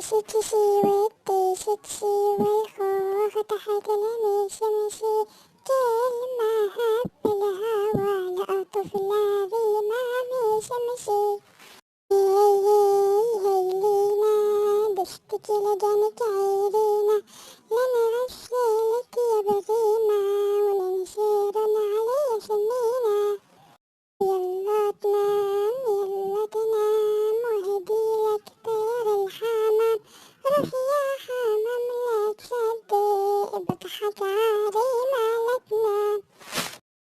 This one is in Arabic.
الشتشي والتيشتشي والخوخ تحت الهميش يمشي كلمة هب الهوى لأطف الذي ما مش يمشي هي لينا بشتكي لجرح